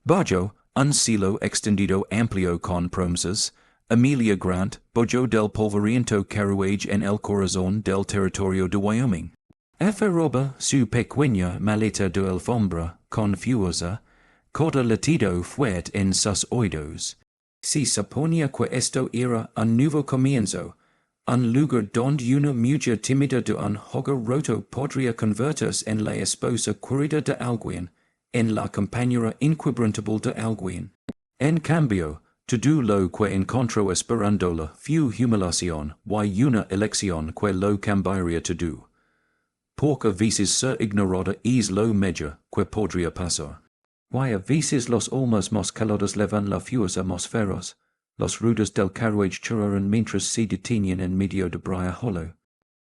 Bajo, un cielo extendido amplio con promesas, Emilia Grant, Bojo del polvoriento carruaje en el corazón del territorio de Wyoming. Aferroba su pequeña maleta de alfombra confusa, corta latido fuerte en sus oídos. Si suponía que esto era un nuevo comienzo, un lugar donde una mujer tímida de un juego roto podría convertirse en la esposa querida de alguien, en la compañera inquebrantable de alguien. En cambio, todo lo que encontró esperándola fue humiliación y una elección que lo cambiaría todo. Porque a veces ser ignorada es lo mejor que podría pasar. Y a veces los almas más caladas levan la fuerza más feroz. Los rudos del carruaje chorraron mientras se detenían en medio de Briar Hollow.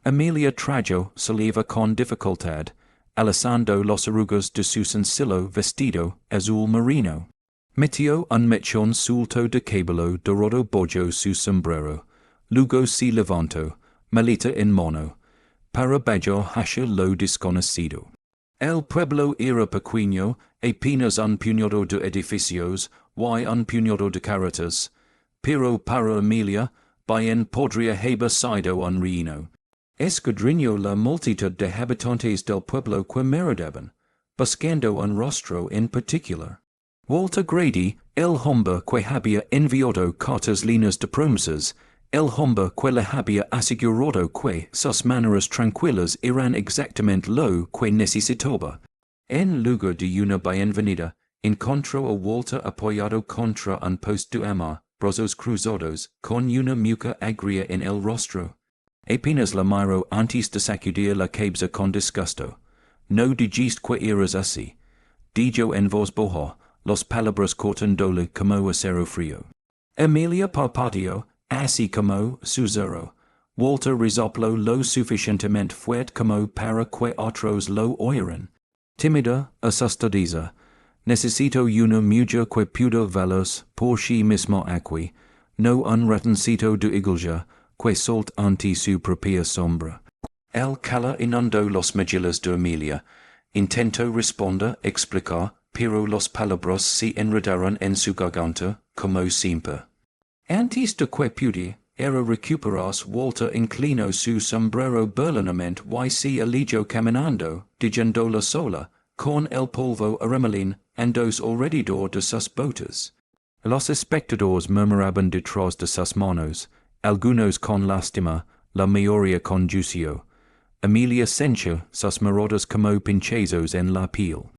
Emilia trajo saliva con dificultad, alzando los arrugas de su sencillo vestido azul marino. Metió un mechón suelto de cabello dorado bojo su sombrero, luego se levantó, maleta en mano, para bajar hacia lo desconocido. El pueblo era pequeño, apenas un puñado de edificios y un puñado de carretas, pero para Emilia, bien podría haber sido un reino. Escudriñó la multitud de habitantes del pueblo que merodeaban, buscando un rostro en particular. Walter Grady, el hombre que había enviado cartas llenas de promesas, el hombre que le había asegurado que sus maneras tranquilas eran exactamente lo que necesitaba. En lugar de una bienvenida, encontró a Walter apoyado contra un poste de amar, brazos cruzados, con una mueca agria en el rostro. Apenas la miró antes de sacudir la cabeza con disgusto. No dijiste que eras así. Dijo en voz baja, las palabras cortándole como acero frío. Emilia parpadeó, así como susurró. Walter resopló lo suficientemente fuerte como para que otros lo oyeran. Tímida, asustadiza. Necesito una mujer que pueda valerse por sí misma aquí, no un ratoncito de iglesia que salta ante su propia sombra. El calor inundó las mejillas de Emilia. Intentó responder, explicar, pero las palabras se enredaron en su garganta, como siempre. Antes de que pudiera recuperarse, Walter inclinó su sombrero burlonamente y se alejó caminando, dejándola sola, con el polvo arremelín andos alrededor de sus botas. Los espectadores murmuraban detrás de sus manos, algunos con lástima, la mayoría con juicio. Emilia sentia sus miradas como pinchazos en la piel.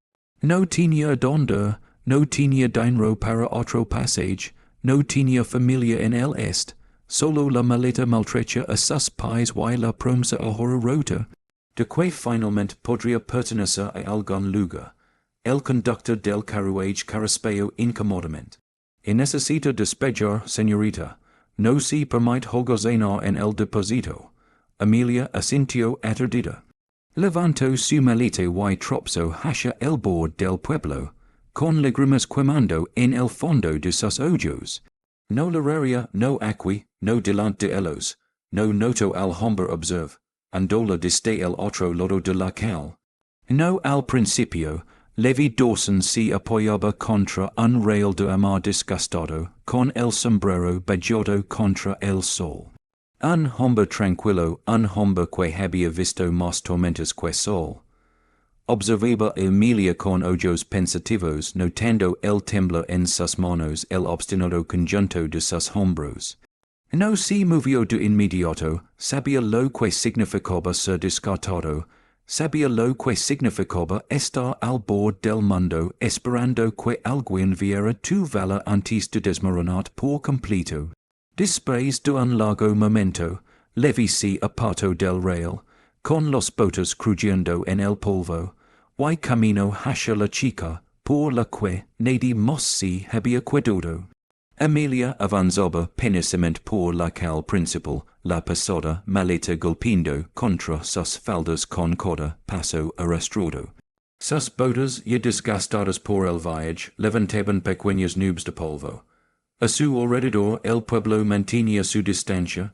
No tenía donde, no tenía dinero para otro pasaje, no tenía familia en el Este, solo la maleta maltrecha a sus pies y la promesa ahora rota, de que finalmente podría pertenecer a algún lugar. El conductor del carruaje carraspeó incómodamente. Y necesita despejar, señorita. No se permite holgazanar en el depósito. Emilia asintió aturdida. Levantó su maleta y tropezó hacia el borde del pueblo, con lágrimas quemando en el fondo de sus ojos. No lararia, no aquí, no delante de ellos, no noto al hombre observe, andola desde el otro lado de la calle. No al principio, Levi Dawson se apoyaba contra un rail de amar disgustado, con el sombrero bajado contra el sol. Un hombre tranquilo, un hombre que había visto más tormentas que sol. Observaba a Emilia con ojos pensativos, notando el temblor en sus manos, el obstinado conjunto de sus hombros. No se movió de inmediato, sabía lo que significaba ser descartado, sabía lo que significaba estar al borde del mundo esperando que alguien viera tu valor antes de desmoronar por completo. Después de un largo momento, Levi se apartó del rail, con los botas crujiendo en el polvo, y camino hacia la chica, por la que nadie más se había cuidado. Emilia avanzaba penosamente por la calle principal, la pesada maleta golpeando contra sus faldas con cada paso arrastrado. Sus botas, ya desgastadas por el viaje, levantaban pequeñas nubes de polvo. A su alrededor el pueblo mantenía su distancia.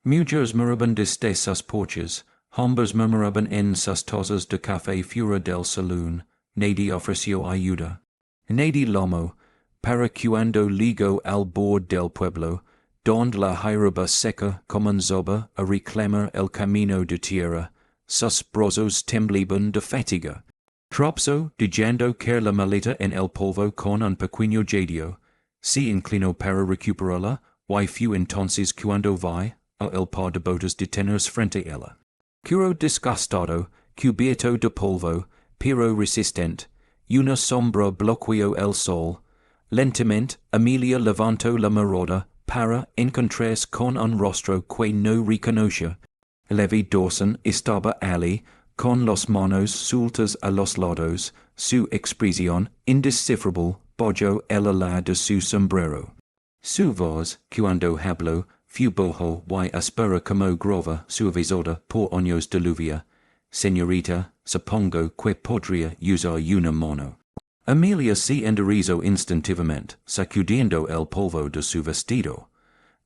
Mujeres murmuraban desde sus porches, hombres murmuraban en sus tazas de café fuera del salón. Nadie ofreció ayuda. Nadie llamó, para cuando ligo al bord del pueblo, donde la hierba seca comenzaba a reclamar el camino de tierra, sus brazos temblaban de fatiga. Tropso, dejando caer la maleta en el polvo con un pequeño jadio, se inclinó para recuperarla, y fue entonces cuando vi a el par de botas detenerse frente a ella. Curo disgustado, cubierto de polvo, pero resistente, una sombra bloqueó el sol. Lentamente, Amelia levantó la mirada para encontrarse con un rostro que no reconoció. Levi Dawson estaba allí, con las manos sueltas a los lados, su expresión indescifrable bajo el ala de su sombrero. Su voz, cuando habló, fue bajo y áspera como grava suavizada por años de lluvia. Señorita, supongo que podría usar una mano. Amelia se enderezó instintivamente, sacudiendo el polvo de su vestido.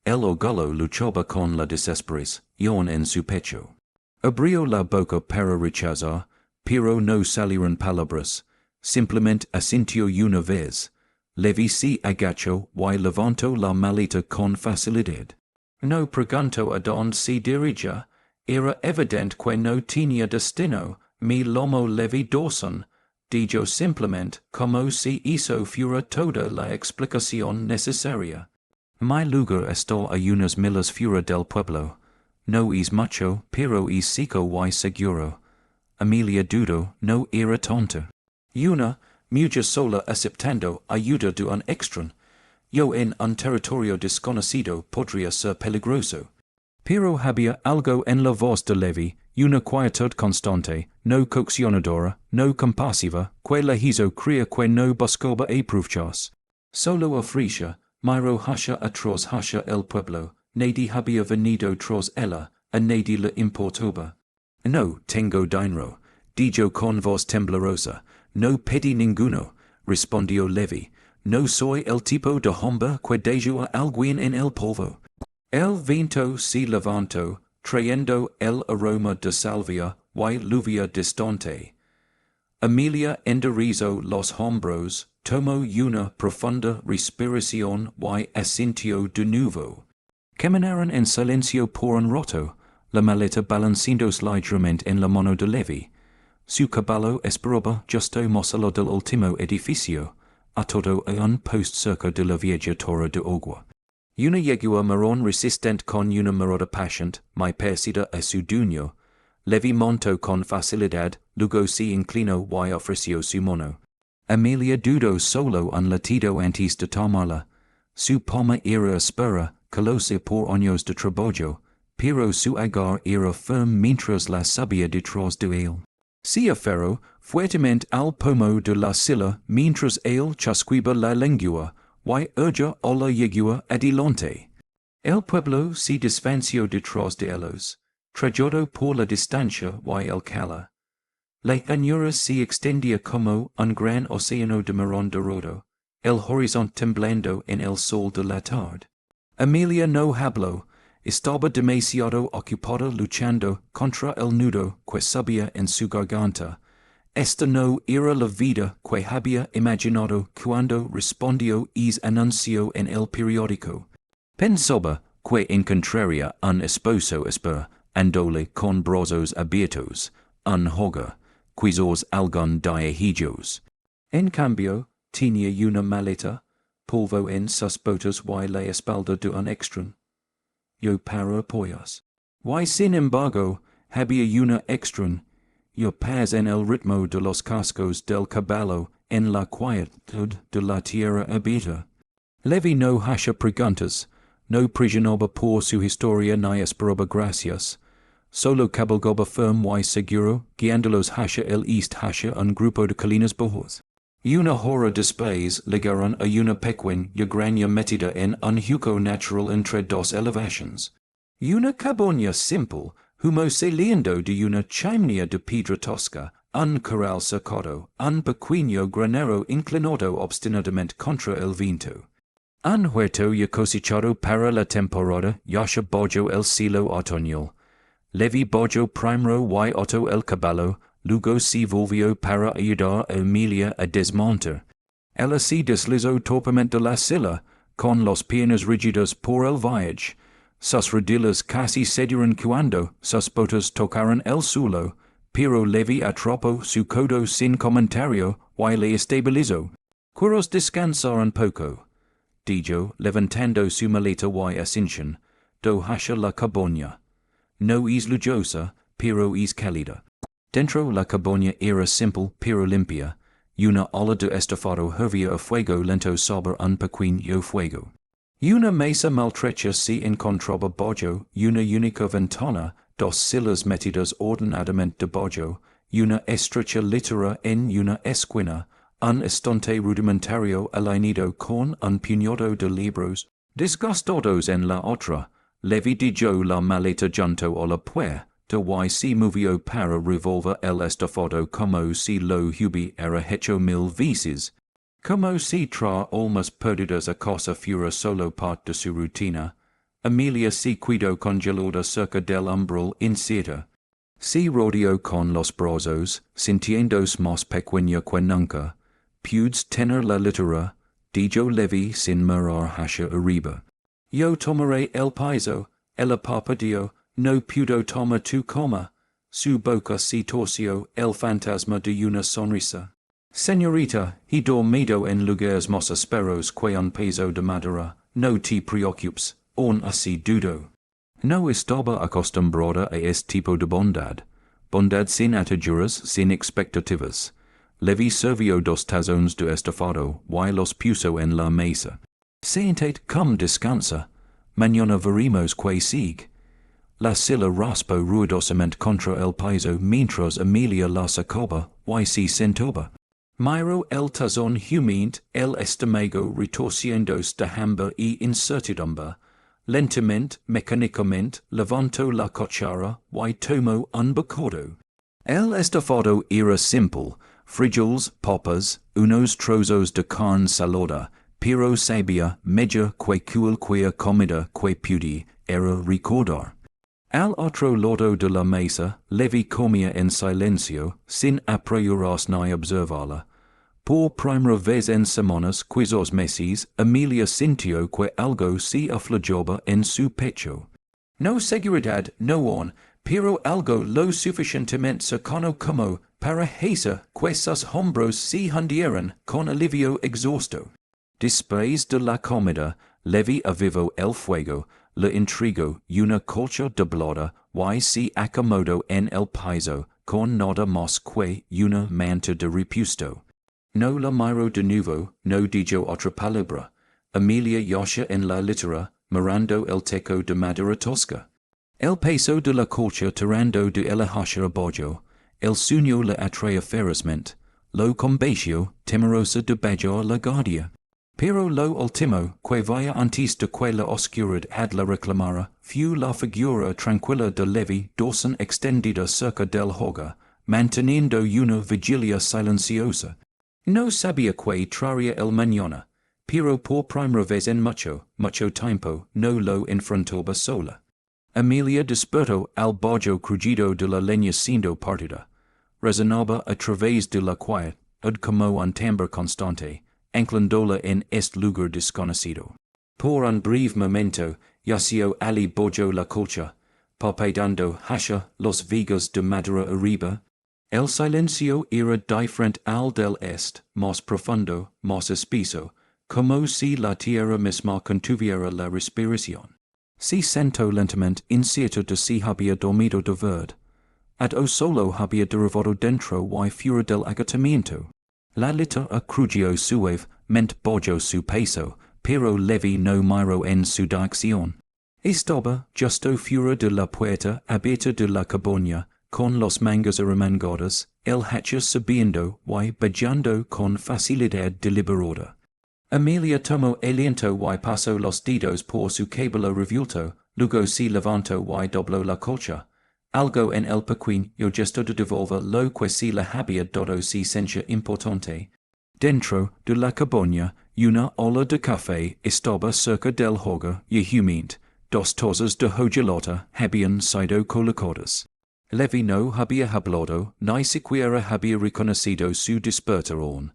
El orgullo luchaba con la desesperación en su pecho. Abrió la boca para rechazar, pero no salieron palabras. Simplemente asintió una vez. Levi se agachó y levantó la maleta con facilidad. No preguntó a dónde se dirigía. Era evidente que no tenía destino. Mi lomo Levi Dawson. Dijo simplemente como si eso fuera toda la explicación necesaria. Mi lugar está a unas millas fuera del pueblo. No es mucho, pero es seco y seguro. Amelia dudó, no era tonta. Una mujer sola aceptando ayuda de un extraño. Yo en un territorio desconocido podría ser peligroso. Pero había algo en la voz de Levi, una quietud constante, no coaccionadora, no compasiva, que la hizo creer que no buscaba aprovechas. Solo ofrecía, miro hacia atrás hacia el pueblo, nadie había venido tras ella, a nadie le importaba. No tengo dinero, dijo con voz temblorosa, no pedí ninguno, respondió Levi, no soy el tipo de hombre que deja a alguien en el polvo. El viento se levantó, trayendo el aroma de salvia y lluvia distante. Amelia enderezó los hombros, tomó una profunda respiración y asintió de nuevo. Caminaron en silencio por un rato, la maleta balanceándose ligeramente en la mano de Levi. Su caballo esperaba justo más allá del último edificio, atado a un post cerca de la vieja torre de agua. Una yegua marrón resistente con una mirada paciente, muy parecida a su dueño. Levi montó con facilidad, luego se inclinó y ofreció su mano. Amelia dudó solo un latido antes de tomarla. Su palma era áspera, calosa por años de trabajo, pero su agar era firme mientras la subía detrás de él. Se aferró fuertemente al pomo de la silla mientras él chasqueaba la lengua, y urgió a la yegua adelante. El pueblo se desvanció detrás de ellos, trayado por la distancia y el calor. La llanura se extendía como un gran océano de marrón dorado, el horizonte temblando en el sol de la tarde. Amelia no habló, estaba demasiado ocupada luchando contra el nudo que subía en su garganta. Esta no era la vida que había imaginado cuando respondió y anunció en el periódico. Pensaba que encontraría un esposo andole con brazos abiertos, un hogar, quizás algún día hijos. En cambio, tenía una maleta, polvo en sus botas y la espalda de un extraño. Yo para apoyas. Y sin embargo, había una extraña. Yo paz en el ritmo de los cascos del caballo, en la quietud de la tierra abierta. Levi no hacía preguntas, no presionaba por su historia ni esperaba gracias. Solo cabalgaba firme y seguro, guiándolos hacia el este hacia un grupo de colinas bajas. Y una hora después llegaron a una pequeña granja metida en un hueco natural entre dos elevaciones. Y una cabaña simple, humo saliendo de una chimenea de piedra tosca, un corral cercado, un pequeño granero inclinado obstinadamente contra el viento. Un huerto ya cosechado para la temporada yasha bajo el cielo otoñal. Levi bajo primero y otto el caballo, luego se volvió para ayudar a Amelia a desmontar. Ella si deslizo torpament de la silla, con los piernas rígidas por el viaje. Sus rodillas casi cedieron cuando sus botas tocaron el suelo, pero levi atropo su codo sin comentario y le estabilizó. Curos descansaron poco. Dijo, levantando su maleta y ascension, do hacia la cabaña. No es lujosa, pero es cálida. Dentro la cabaña era simple pero limpia. Una ola de estofado hervía a fuego lento sobre un pequeño fuego. Una mesa maltrecha se encontraba bajo una única ventana, dos sillas metidas ordenadamente debajo, una estrecha litera en una esquina, un estante rudimentario alineado con un puñado de libros, desgastados en la otra. Levi dijo la maleta junto a la puerta, y se movió para revolver el estofado como si lo hubiera hecho 1000 veces. Como si tra almas perdidas a cosa fuera solo parte de su rutina, Amelia se quedó congelada cerca del umbral incierta. Se rodeó con los brazos, sintiéndose más pequeña que nunca. Pudes tener la litera, dijo Levi sin mirar hacia arriba. Yo tomaré el piso, ella parpadeó, no pudo tomar tu coma. Su boca se torció el fantasma de una sonrisa. Señorita, he dormido en lugares más ásperos que un peso de madera. No te preocupes, aún así dudo. No estaba acostumbrada a este tipo de bondad. Bondad sin ataduras, sin expectativas. Levi sirvió 2 tazones de estofado y los puso en la mesa. Siéntate, come descansa. Mañana veremos qué sigue. La silla raspó ruidosamente contra el piso mientras Amelia la sacaba y se sentaba. Miró el tazón humilde, el estómago retorciéndose de hambre y incertidumbre. Lentamente, mecánicamente, levantó la cuchara y tomó un bocado. El estofado era simple, frijoles, papas, unos trozos de carne salada, pero sabía mejor que cualquier comida que pude era recordar. Al otro lado de la mesa, Levi comía en silencio, sin apresurarse ni observarla. Por primera vez en semanas, quizás meses, Amelia sintió que algo se aflojaba en su pecho. No seguridad, no aún, pero algo lo suficientemente cercano como para hacer que sus hombros se hundieran con alivio exhausto. Después de la comida, Levi avivó el fuego, le intrigó una colcha doblada y se acomodó en el piso con nada más que una manta de repuesto. No la miró de nuevo, no dijo otra palabra. Amelia yacía en la litera, mirando el techo de madera tosca. El peso de la colcha tirando de el hacia abajo, el sueño le atraía ferozmente, lo combació, temerosa de bajar la guardia. Pero lo último que vaya antes de que la oscuridad la reclamara fue la figura tranquila de Levi Dawson extendida cerca del hogar, manteniendo una vigilia silenciosa. No sabía que traería el mañana, pero por primera vez en mucho tiempo no lo enfrentaba sola. Amelia despertó al bajo crujido de la leña siendo partida. Resonaba a través de la quiet, como un timbre constante, anclándola en este lugar desconocido. Por un breve momento, yació ali bajo la colcha, palpitando hacia los vigas de madera arriba. El silencio era diferente al del este, más profundo, más espeso, como si la tierra misma contuviera la respiración. Se sentó lentamente incierto de si había dormido de verdad. O solo había derivado dentro y fuera del agotamiento. La litera crujió suavemente bajo su peso, pero Levi no miró en su dirección. Estaba justo fuera de la puerta abierta de la cabaña, con los mangas arremangados, el hacha subiendo y bajando con facilidad deliberada. Amelia tomó aliento y pasó los dedos por su cabello revuelto, luego se levantó y dobló la colcha. Algo en el pequeño gesto de devolver lo que se le había dado se sentía importante. Dentro de la cabaña, una ola de café estaba cerca del hogar y humilde. 2 tazas de hojalata habían sido colocadas. Levi no había hablado, ni siquiera había reconocido su despertarón.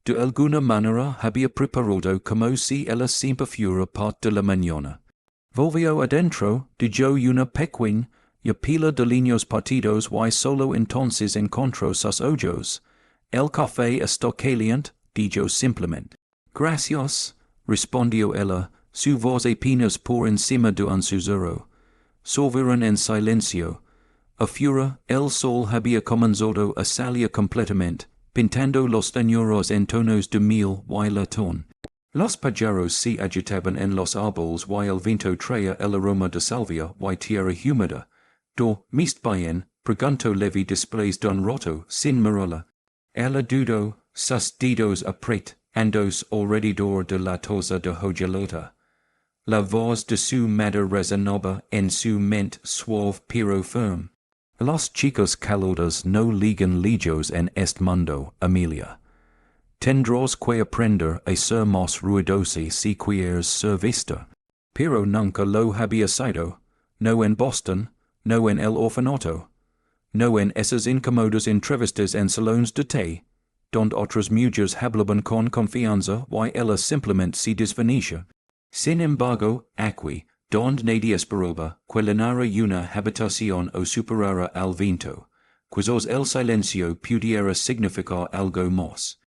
de alguna manera había preparado como si ella siempre fuera parte de la mañana. Volvió adentro, dijo una pequeña y pila de niños partidos y solo entonces encontró sus ojos. El café está caliente, dijo simplemente. Gracias, respondió ella, su voz apenas por encima de un susurro. Solvieron en silencio. Afuera, el sol había comenzado a salir completamente, pintando los tenuros en tonos de miel y latón. Los pájaros se agitaban en los árboles y el viento traía el aroma de salvia y tierra húmeda. Do, mist bien, preguntó Levi después de un rato, sin mirarla. Ella dudó, sus dedos apretando alrededor de la taza de hojalata. La voz de su madre resonaba en su mente suave pero firme. Los chicos caludos no ligan lejos en este mundo, Amelia. Tendrás que aprender a ser más ruidosa si quieres ser vista. Pero nunca lo había sido, no en Boston, no en el orfanato, no en esas incómodas entrevistas en salones de té, donde otras mujeres hablaban con confianza y ella simplemente se desvanecía. Sin embargo, aquí, donde nadie esperaba, quelinara una habitación o superara al viento, quizás el silencio pudiera significar algo más.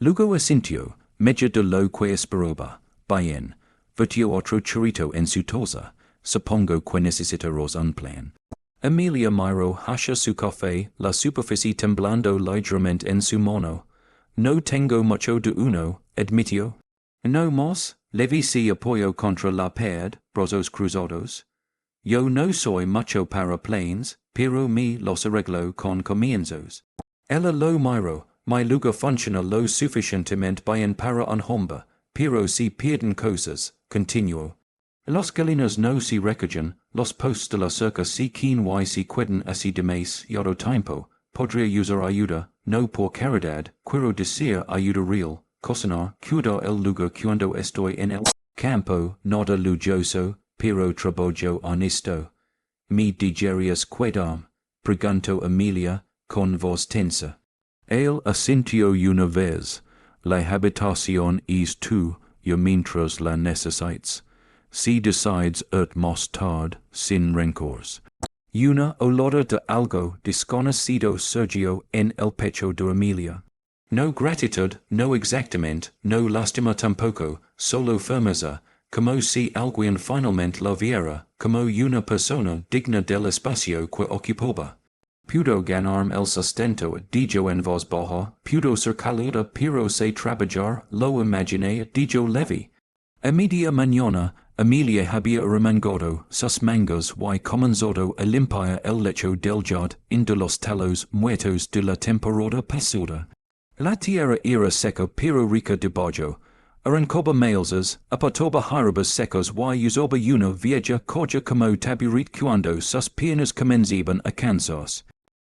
Luego asintió, medio de lo que esperaba. Bien, vertió otro chorrito en su taza. Supongo que necesitarás un plan. Amelia miró hacia su café, la superficie temblando ligeramente en su mano. No tengo mucho de uno, admitió. No más. Levi se apoyó contra la pared, brazos cruzados. Yo no soy mucho para planes, pero me los arreglo con comienzos. Ella lo miró. Mi lugar funciona lo suficientemente bien para un hombre, pero si pierden cosas, continuó. Los galinos no se recogen, los posts de la cerca si quien y se quedan así demasiado tiempo. Podría usar ayuda, no por caridad, quiero decir ayuda real. Cocinar, cuidar el lugar cuando estoy en el campo, nada lujoso, pero trabajo honesto. ¿Me digerías quedar? Preguntó Amelia, con voz tensa. Él asintió una vez. La habitación es tuya mientras la necesites. Si decides ir más tarde, sin rencores. Una olor de algo desconocido surgió en el pecho de Amelia. No gratitud, no exactamente, no lástima tampoco, solo firmeza, como si alguien finalmente la viera, como una persona digna del espacio que ocupaba. Pudo ganarme el sustento, dijo en voz baja, pudo ser caluda, pero se trabajar, lo imaginé, dijo Levi. A media mañana, Amelia había remangado sus mangas y comenzado a limpiar el lecho del jardín de los talos muertos de la temporada pasada. La tierra era seca pero rica de barro. Arrancaba malezas, apartaba hierbas secas y usaba una vieja corja como taburet cuando sus piernas comenzaban a cansarse.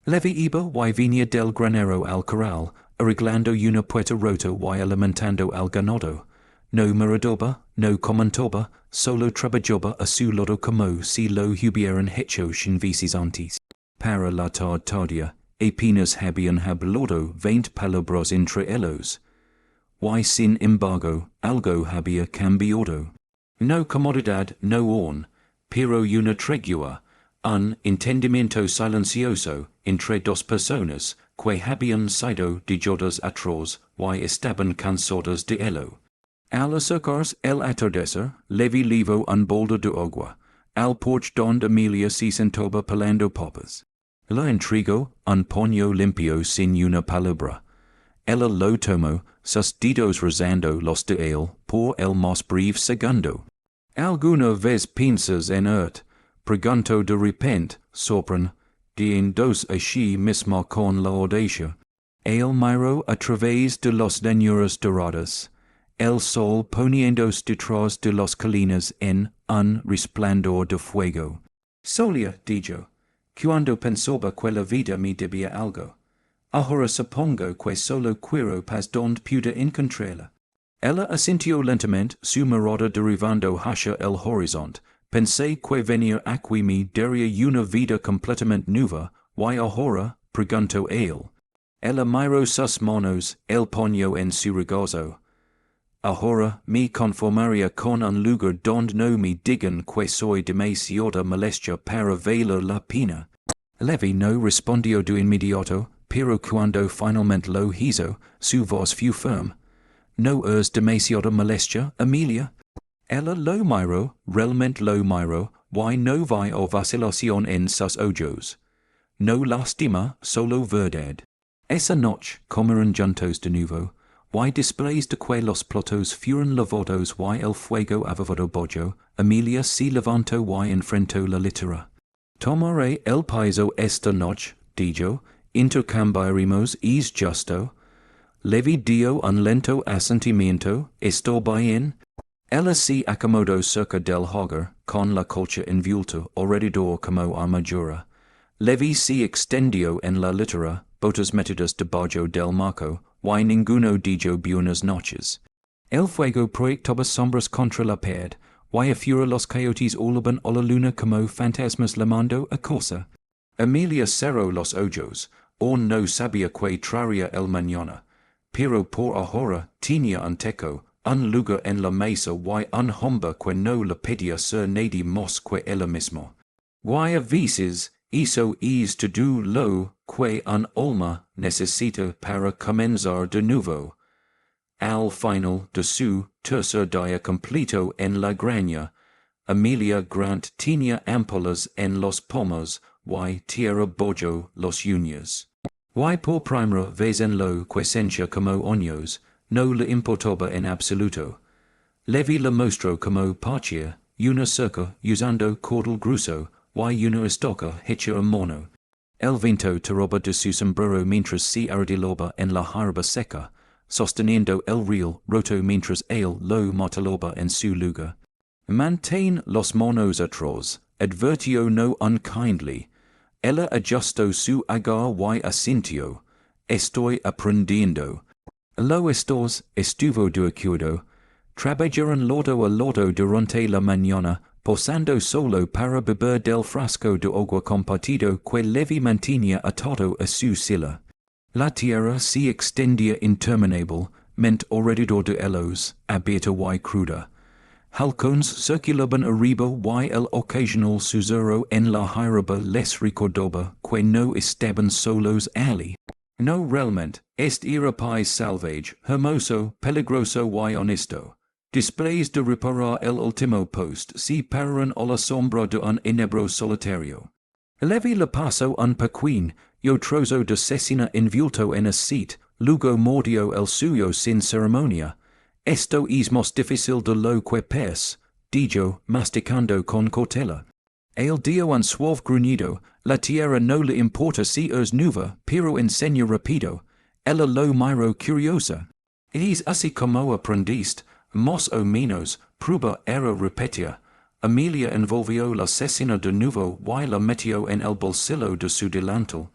Levi iba y venía del granero al corral, arreglando una puerta rota y alimentando al ganado. No miradaba, no comentaba, solo trabajaba a su lado como si lo hubieran hecho 100 veces antes. Para la tardía, apenas habían hablado 20 palabras entre ellos. Y sin embargo, algo había cambiado. No comodidad, no horn, pero una tregua, un entendimiento silencioso entre dos personas que habían sido dichotas atrás y estaban cansadas de ello. Al acercarse el atardecer, Levi llevó un balde de agua, al porche donde Amelia se sentaba pelando papas. La entregó un paño limpio sin una palabra. Ella lo tomó, sus dedos rozando los de él por el más breve segundo. ¿Alguna vez piensas en preguntó de repente, sorprendiéndose así mismo con la audacia. Él miró a través de las llanuras doradas, el sol poniéndose detrás de las colinas en un resplandor de fuego. Solía, dijo, cuando pensaba que la vida me debía algo. Ahora supongo que solo quiero paz donde pueda encontrarla. Ella asintió lentamente, su mirada derivando hacia el horizonte. Pensé que venir aquí me daría una vida completamente nueva, y ahora, preguntó él. ella miro sus monos, el ponyo en su regazo. Ahora mi conformaria con un lugar donde no me digan que soy demasiado molestia para valer la pena. Levi no respondió de inmediato, pero cuando finalmente lo hizo, su voz fue firme. No es demasiado molestia, Amelia. Ella lo miró, realmente lo miró, y no vi o vacilación en sus ojos. No lastima, solo verdad. Esa noche comieron juntos de nuevo. Y después de que los platos fueron lavados y el fuego avivado bollo, Amelia se levantó y enfrentó la litera. Tomaré el piso esta noche, dijo, intercambiaremos es justo. Levi dio un lento asentimiento, ¿está bien? Ella se acomodó cerca del hogar, con la colcha envuelta alrededor como armadura. Levi se extendió en la litera, botas metidas debajo del marco, y ninguno dijo buenas noches. El fuego proyectaba sombras contra la pared, y afuera los coyotes olaban a la luna como fantasmas llamando a cosa. Amelia cerró los ojos, o no sabía que traería el mañana, pero por ahora tenía un techo, un lugar en la mesa y un hombre que no le pedía ser nadie más que ella misma. Y a veces, eso es todo lo que un alma necesita para comenzar de nuevo. Al final de su tercer día completo en la granja, Amelia Grant tenía ampolas en los pomos y tierra bollo los uñas. Y por primera vez en lo que sentía como años, no le importaba en absoluto. Levi le mostró como parchía una cerca usando cordel grueso y una estaca hecha a mano. El viento tiraba de su sombrero mientras se arrodillaba en la hierba seca, sosteniendo el reel roto mientras él lo martillaba en su lugar. Mantén los manos atrás, advirtió no unkindly. Ella ajustó su agar y asintió. Estoy aprendiendo. Lo estás, estuvo de acuerdo. Trabajaron lado a lado durante la mañana, posando solo para beber del frasco de agua compartido que Levi mantenía atado a su silla. La tierra se extendía interminablemente alrededor de ellos, abierta y cruda. Halcones circulaban arriba y el ocasional susurro en la hierba les recordaba que no estaban solos allí. No realmente, este era país salvaje, hermoso, peligroso y honesto. Después de reparar el último post, se pararon a la sombra de un enebro solitario. Levi le pasó un pequeño trozo de cecina envuelto en aceite, luego mordió el suyo sin ceremonia. Esto es más difícil de lo que parece, dijo, masticando con cautela. Él dio un suave gruñido. La tierra no le importa si es nueva, pero enseña rápido. Ella lo miró curiosa. Es así como aprendiste, más o menos, prueba era repetida. Amelia envolvió la cecina de nuevo y la metió en el bolsillo de su delantal.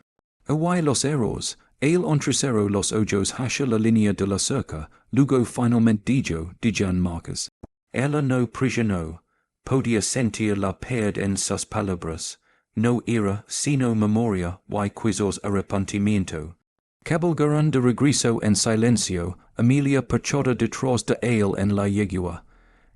Y los errores. Él entrecerró los ojos hacia la línea de la cerca, luego finalmente dijo, Jan Marcus. Ella no presionó. Podía sentir la piedad en sus palabras. No era sino memoria y quizás arrepentimiento. Cabalgaron de regreso en silencio, Amelia perchada detrás de él en la yegua.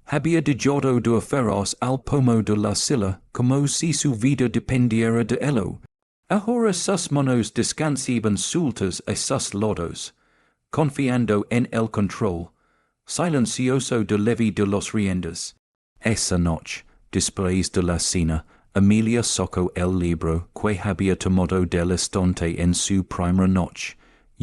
Había dejado de aferrarse al pomo de la silla como si su vida dependiera de ello. Ahora sus manos descansaban sueltas a sus lados, confiando en el control, silencioso de Levi de los riendas. Esa noche, después de la cena, Amelia sacó el libro que había tomado del estante en su primera noche,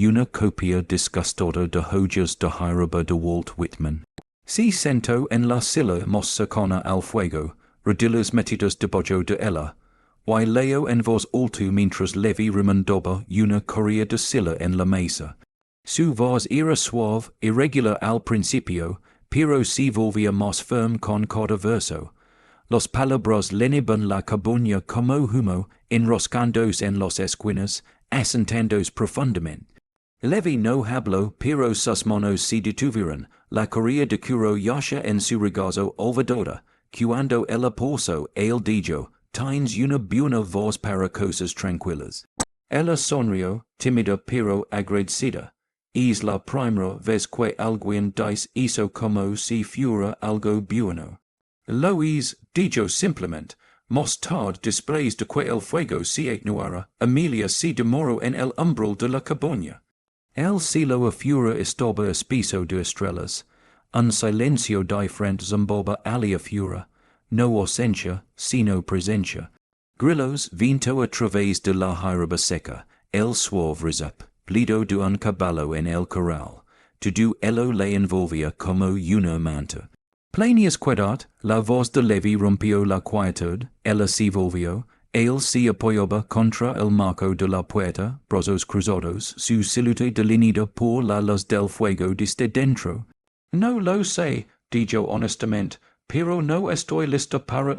una copia disgustada de joyas de hierba de Walt Whitman. Se sentó en la silla más cercana al fuego, rodillas metidas debajo de ella, y leyó en voz alta mientras Levi remendaba una correa de silla en la mesa. Su voz era suave, irregular al principio, pero se volvía más firme con cada verso. Los palabras llenaban la cabaña como humo, enroscándose en las esquinas, asentándose profundamente. Levi no habló, pero sus manos se detuvieron, la correa de cuero yasha en su regazo olvidada, cuando ella posó, él dijo, tienes una buena voz para cosas tranquilas. ella sonrio, timida pero agradecida, es la primera vez que alguien dice eso como si fuera algo bueno. Lo es, dicho simplemente, más tarde después de que el fuego se extinguiera, Amelia se demoró en el umbral de la cabaña. El cielo afuera estaba espeso de estrellas, un silencio diferente zumbaba allá afuera, no ausencia, sino presencia. Grillos viento a través de la hierba seca, el suave resap, plido de un caballo en el corral, todo ello le envolvía como una manta. Plenius quedat, la voz de Levi rompió la quietud, ella se volvió, él se apoyaba contra el marco de la puerta, brazos cruzados, su silueta delineada por la luz del fuego desde dentro. No lo sé, dijo honestamente, pero no estoy lista para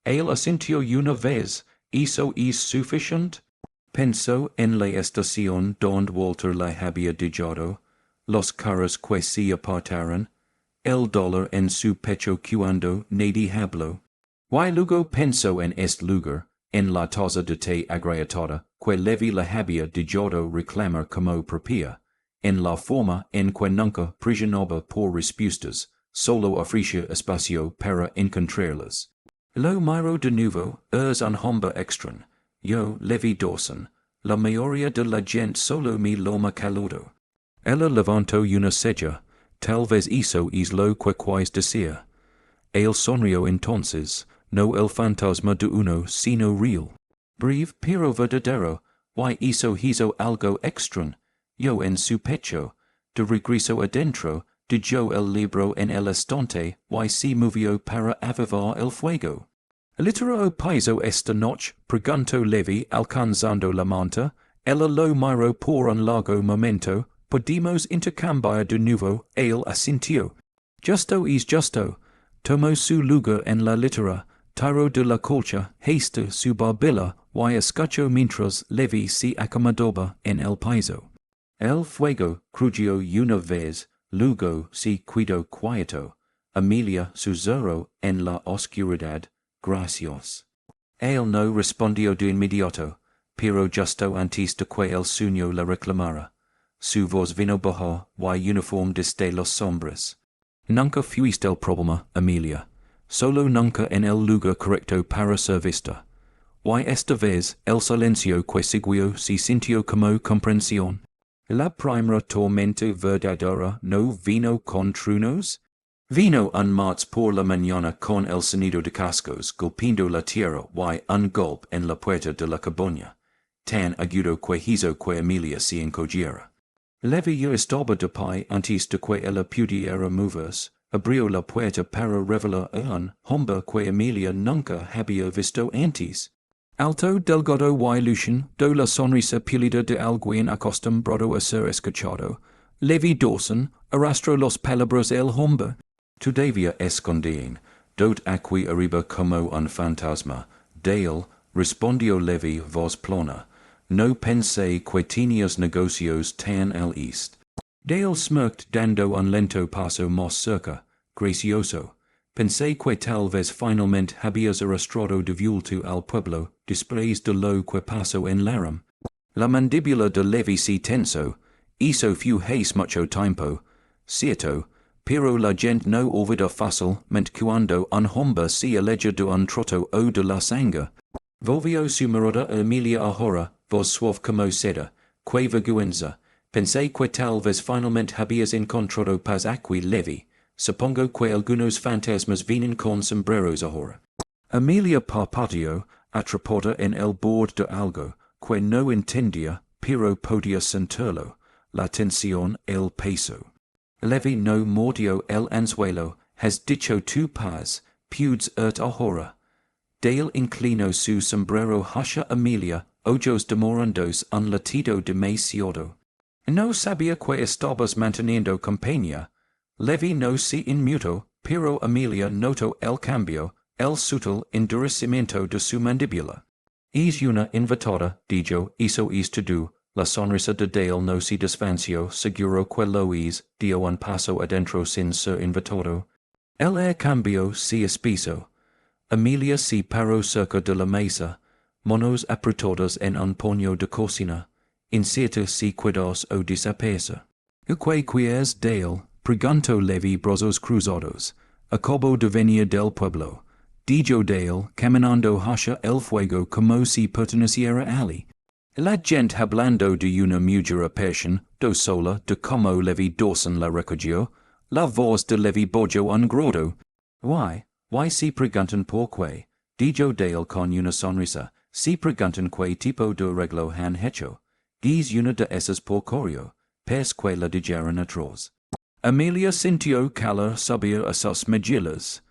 él asintió una vez, ¿eso es suficiente? Pensó en la estación donde Walter la había dejado, los carros que se apartaron, el dolor en su pecho cuando nadie habló. Y luego pensó en este lugar, en la taza de té agrietada, que Levi la había dejado reclamar como propia, en la forma en que nunca presionaba por respuestas, solo ofrecía espacio para encontrarlas. Lo miro de nuevo, es un hombre extraño. Yo, Levi Dawson, la mayoría de la gente solo me lo ha calado. Ella levantó una ceja, tal vez eso es lo que quais decir. Él sonrió entonces, no el fantasma de uno sino real. Breve pero verdadero, y eso hizo algo extraño. Yo en su pecho, de regreso adentro, dejó el libro en el estante y se movió para avivar el fuego. ¿Litera paiso esta noche? Preguntó Levi alcanzando la manta. Ella lo miró por un largo momento. Podemos intercambiar de nuevo. Él asintió. Justo es justo. Tomó su lugar en la litera, tiró de la colcha, hasta su barbilla, y escuchó mientras Levi se acomodaba en el piso. El fuego crujió una vez, luego se quedó quieto. Amelia susurró en la oscuridad, gracias. Él no respondió de inmediato, pero justo antes de que el sueño la reclamara. Su voz vino baja y uniforme desde las sombras. Nunca fuiste el problema, Amelia. Solo nunca en el lugar correcto para ser vista. Y esta vez el silencio que siguió se sintió como comprensión. La primera tormenta verdadera no vino con truenos. Vino un martes por la mañana con el sonido de cascos golpeando la tierra y un golpe en la puerta de la cabaña, tan agudo que hizo que Amelia se encogiera. Levi ya estaba de pie antes de que ella pudiera moverse, abrió la puerta para revelar a un hombre que Amelia nunca había visto antes. Alto, delgado y luciano, de la sonrisa pálida de alguien acostumbrado a ser escuchado, Levi Dawson arrastró los palabras el hombre. Todavía escondían, dot aquí arriba como un fantasma. Dale, respondió Levi voz plana. No pensé que tenías negocios tan al east. Dale smirked dando un lento paso más cerca, gracioso. Pensé que tal vez finalmente habías arrastrado de vuelta al pueblo después de lo que pasó en Laram. La mandíbula de Levi se tensó. Eso fue hace mucho tiempo. Cierto, pero la gente no olvida fácilmente cuando un hombre se aleja de un troto o de la sangre. Volvió su mirada a Amelia ahora, voz suave como seda, que vergüenza. Pensé que tal vez finalmente habías encontrado paz aquí, Levi. Supongo que algunos fantasmas vienen con sombreros ahora. Amelia parpadeó, atrapada en el borde de algo, que no entendía, pero podía sentirlo, la tensión, el peso. Levi no mordió el anzuelo, has dicho tu paz, pudes ahora. Dale inclinó su sombrero hacia Amelia, ojos demorandos un latido demasiado. No sabía que estabas manteniendo compañía. Levi no se inmutó, pero Amelia notó el cambio, el sutil endurecimiento de su mandíbula. Es una invitada, dijo, eso es todo. La sonrisa de Dale no se desvanció, seguro que lo es, dio un paso adentro sin ser invitado. El air cambió se espeso. Amelia se paró cerca de la mesa, monos apretodos en un puño de cocina, incierta si cuidados o desaparecer. Uque quies Dale, pregunto Levi brazos cruzados, acabo de venir del pueblo. Dijo Dale, caminando hacia el fuego como si perteneciera allí. La gente hablando de una mujer persian, do sola, de como Levi Dawson la recogió, la voz de Levi Bojo un grodo. Why si preguntan por qué, dijo Dale con una sonrisa, si preguntan qué tipo de arreglo han hecho, diz una de esas por correo, pers que la dijeron atroz. Amelia sintió calor subir a sus mejillas.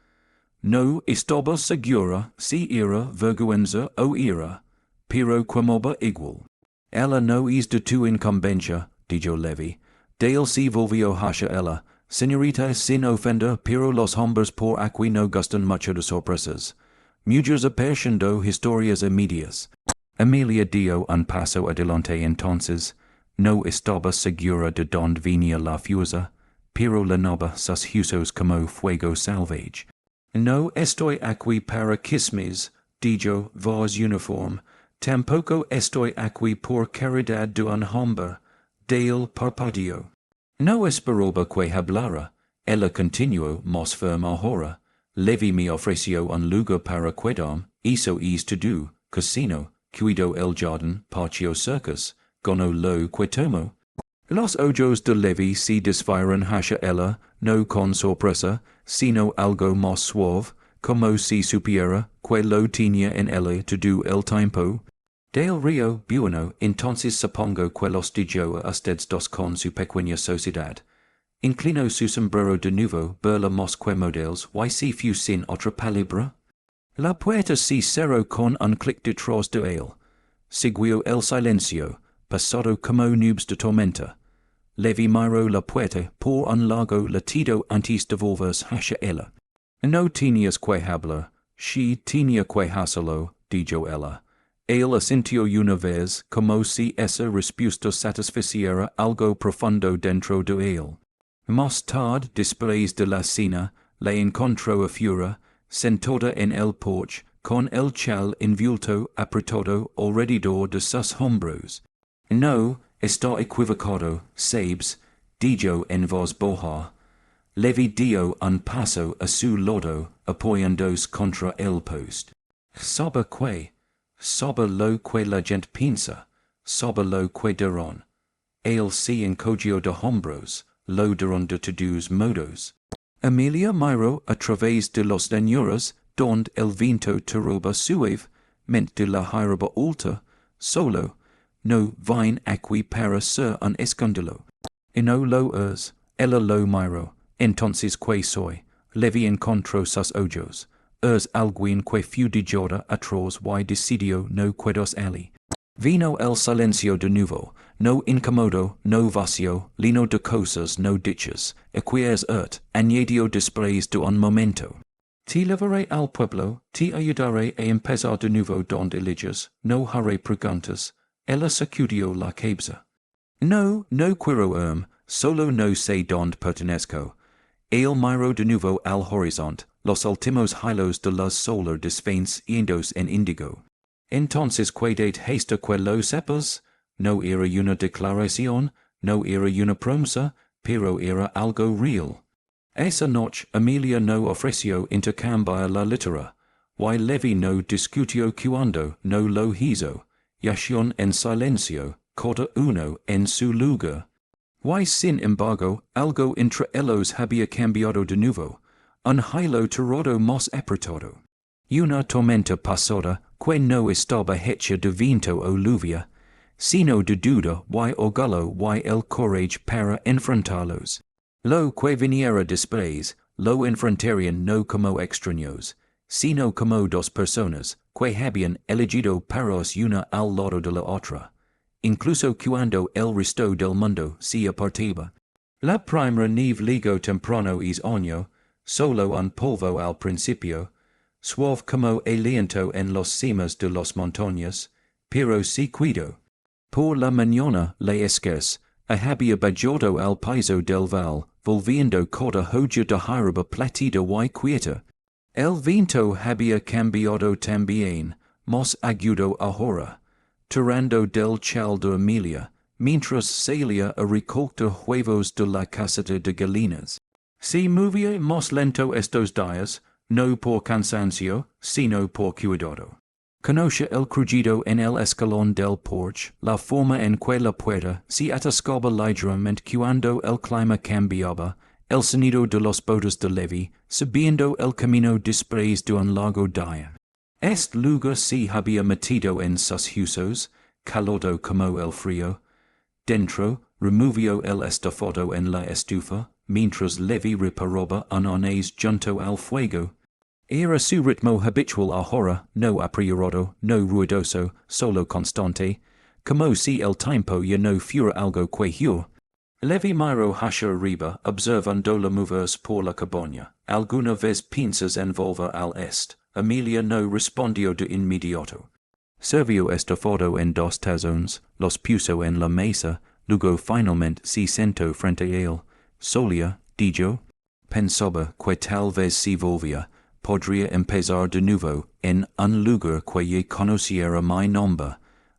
No estaba segura si era vergüenza o ira, pero quemoba igual. Ella no es de tu incumbencia, dijo Levi. Dale se volvió hacia ella. Señorita, sin ofender, pero los hombres por aquí no gustan mucho de sorpresas. Mujeres apareciendo historias a medias. Amelia dio un paso adelante entonces. No estaba segura de dónde venía la fuerza, pero la nova sus huesos como fuego salvaje. No estoy aquí para chismes, dijo voz uniforme. Tampoco estoy aquí por caridad de un hombre. Dale parpadeó. No esperaba que hablara. Ella continuó más firme ahora. Levi me ofreció un lugar para quedarme. Eso es todo. Casino, cuido el jardín, patio circus. Gano lo que tomo. Los ojos de Levi se desviaron hacia ella, no con sorpresa, sino algo más suave, como si supiera que lo tenía en ella todo el tiempo. Del Rio Bueno, entonces supongo que los dijo a ustedes dos con su pequeña sociedad. Inclinó su sombrero de nuevo, burla más que modelos, y si fu sin otra palabra. La puerta se cerró con un clic detrás de él. Siguió el silencio, pasado como nubes de tormenta. Levi miró la puerta por un largo latido antes de volverse hacia ella. No tenías que hablar, she tenía que hacerlo, dijo ella. Él asintió una vez, como si esa respuesta satisficiera algo profundo dentro de él. Más tarde, después de la cena, la encontró afuera, sentada en el porche, con el chal envuelto apretado alrededor de sus hombros. No, está equivocado, sabes, dijo en voz baja. Levi dio un paso a su lado, apoyándose contra el poste. ¿Sabe qué? Sabe lo que la gente piensa, sabe lo que dirán. Él se encogió de hombros, lo dirán de todos modos. Amelia miró a través de los llanuras, donde el viento turba suavemente la hierba alta, solo. No vine aquí para ser un escándalo. Y no lo es. Ella lo miró. Entonces, ¿qué soy? Levi encontró sus ojos. Es alguien que fu dijada atroz y decidió no quedarse allí. Vino el silencio de nuevo, no incómodo, no vacío, lleno de cosas no dichas, equies añadió después de un momento. Te llevaré al pueblo, te ayudaré a empezar de nuevo donde eliges, no haré preguntas. Ella sacudió la cabeza. No quiero solo no sé dónde pertenezco. Él miró de nuevo al horizonte, los últimos hilos de luz solar desvanecidos en índigo. Entonces, ¿qué de hasta que lo sepas? No era una declaración, no era una promesa, pero era algo real. Esa noche, Amelia no ofreció intercambiar la litera, y Levi no discutió cuando no lo hizo. Yacieron en silencio, cada uno en su lugar. Y sin embargo, algo entre ellos había cambiado de nuevo, un hilo torado más apretado. Una tormenta pasada que no estaba hecha de viento o lluvia, sino de duda y orgullo y el coraje para enfrentarlos. Lo que viniera después, lo enfrentarían no como extraños, sino como dos personas que habían elegido pararse una al lado de la otra, incluso cuando el resto del mundo se apartaba. La primera nieve ligó temprano es año, solo un polvo al principio, suave como aliento en las cimas de las montañas, pero sí cuido. Por la mañana la esquers, había bajado al piso del val, volviendo cada hoja de hierba platida y quieta. El viento había cambiado también, mos agudo ahora, tirando del chal de Emilia, mientras salía a recoger huevos de la caseta de gallinas. Si movía mos lento estos días, no por cansancio, sino por cuidado. Conoce el crujido en el escalón del porche, la forma en que la puerta se atascaba ligeramente cuando el clima cambiaba, el sonido de los botes de levy, subiendo el camino después de un largo día. Este lugar se había metido en sus huesos, calado como el frío. Dentro, removió el estofado en la estufa, mientras levy reparaba un arnés junto al fuego. Era su ritmo habitual ahora, no apresurado, no ruidoso, solo constante, como si el tiempo ya no fuera algo que Levy miró hacia arriba, observando la moverse por la cabaña. Alguna vez piensas en volver al este. Emilia no respondió de inmediato. Sirvió estofado en dos tazones, los puso en la mesa, luego finalmente se sentó frente a él. Solía, dijo, pensaba que tal vez si volvía, podría empezar de nuevo en un lugar que ya conociera mi nombre.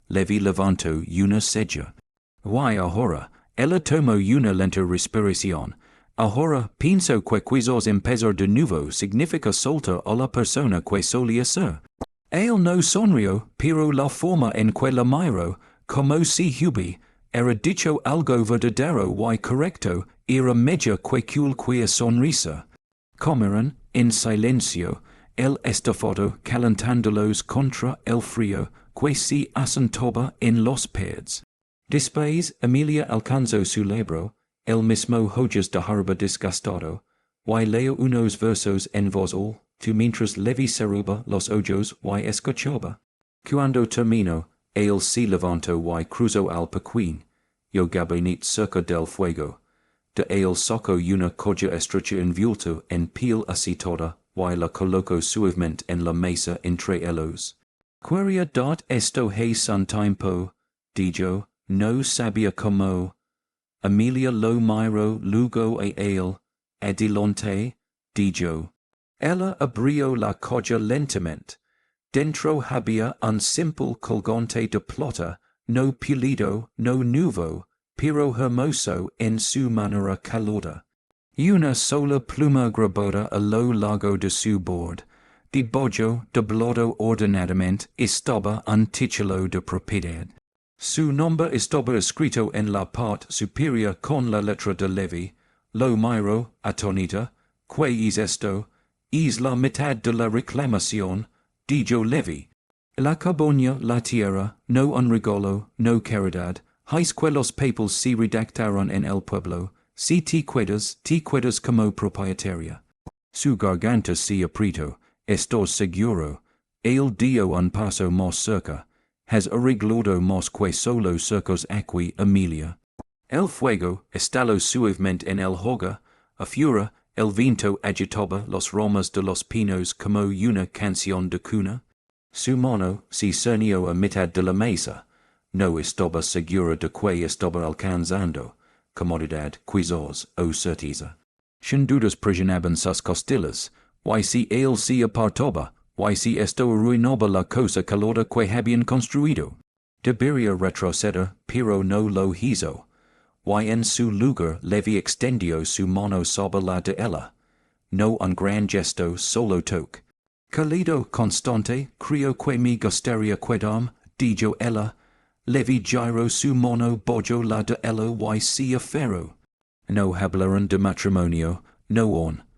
Levy levantó una ceja. Why ahora? Ella tomó una lenta respiración. Ahora pienso que quizás empezar de nuevo significa soltar a la persona que solía ser. Él no sonrió, pero la forma en que la miró, como si era dicho algo verdadero y correcto, era media que cualquier sonrisa. Comieron, en silencio, el estofado calentándolos contra el frío que se asentaba en los pads. Después, Emilia alcanzó su libro, el mismo hojas de harba desgastado, y leo unos versos en voz alta, mientras Levy cerraba los ojos y escuchaba. Cuando terminó, él se levantó y cruzó al pequeño gabinete cerca del fuego. De él sacó una colla estrecha envuelta en piel aceitosa y la colocó suavemente en la mesa entre ellos. Quería dar esto hace un tiempo, dijo, no sabía cómo. Emilia lo miró luego a él. Adelante, dijo. Ella abrió la colla lentamente. Dentro había un simple colgante de plata, no pulido, no nuevo, pero hermoso en su manera calada. Una sola pluma grabada a lo largo de su bord. Debajo, doblado ordenadamente, estaba un título de propiedad. Su nombre estaba escrito en la parte superior con la letra de Levy. Lo miró, atónita. ¿Qué es esto? Es la mitad de la reclamación, dijo Levy. La cabaña, la tierra, no un regalo, no caridad. Hais que los papeles se redactaron en el pueblo. Si te quedas como propietaria. Su garganta se apretó. Estoy seguro. Él dio un paso más cerca. Has arreglado más que solo cercos aquí, Emilia. El fuego, estaló suavemente en el hogar. Afuera, el viento agitaba los ramas de los pinos como una canción de cuna. Su mano se cernió a mitad de la mesa. No estaba segura de que estaba alcanzando. Comodidad, quizás, o certeza. Sin dudas presionaban sus costillas. Y si él se apartaba, y si esto arruinaba la cosa calada que habían construido. Debería retroceder, pero no lo hizo. Y en su lugar Levy extendió su mano sobre la de ella. No un gran gesto, solo toque. Cálido constante, creo que me gustaría quedam, dijo ella. Levy giró su mano bajo la de ella y se aferró. No hablaron de matrimonio, no on.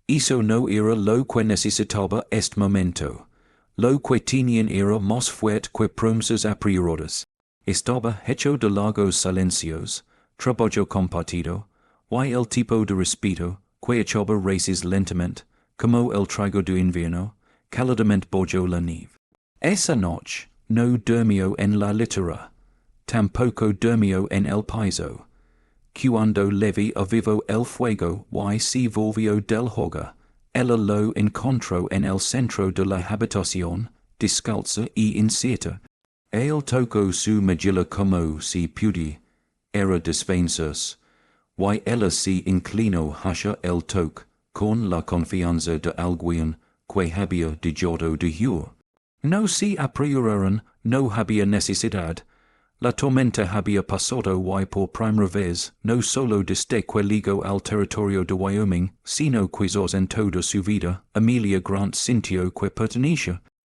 Eso no era lo que necesitaba este momento. Lo que tenían era más fuerte que promesas apresuradas. Estaba hecho de largos silencios, trabajo compartido, y el tipo de respeto que echaba raíces lentamente, como el trigo de invierno, cálidamente bajo la nieve. Esa noche no durmió en la litera, tampoco durmió en el piso. Cuando Levy avivó el fuego y se volvió del hogar, ella lo encontró en el centro de la habitación, descalza y incierta. Él tocó su mejilla como si pudiera desvencerse, y ella se inclinó hacia el toque, con la confianza de alguien que había dejado de huir. No si aprioraron, no había necesidad. La tormenta había pasado y por primera vez, no solo desde que llegó al territorio de Wyoming, sino quizás en toda su vida, Amelia Grant sintió que pertenecía